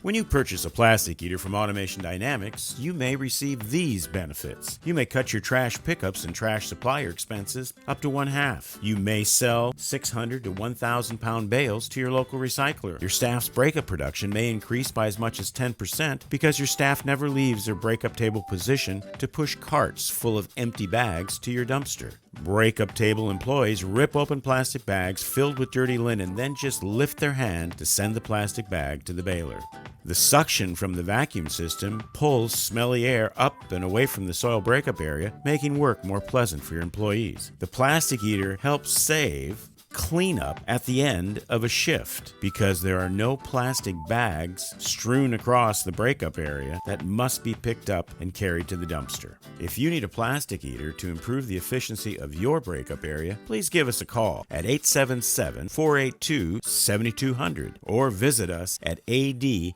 When you purchase a plastic eater from Automation Dynamics, you may receive these benefits. You may cut your trash pickups and trash supplier expenses up to 1/2. You may sell 600 to 1,000 pound bales to your local recycler. Your staff's breakup production may increase by as much as 10% because your staff never leaves their breakup table position to push carts full of empty bags to your dumpster. Breakup table employees rip open plastic bags filled with dirty linen, then just lift their hand to send the plastic bag to the baler. The suction from the vacuum system pulls smelly air up and away from the soil breakup area, making work more pleasant for your employees. The plastic eater helps save cleanup at the end of a shift because there are no plastic bags strewn across the breakup area that must be picked up and carried to the dumpster. If you need a plastic eater to improve the efficiency of your breakup area, please give us a call at 877-482-7200 or visit us at adllc.com.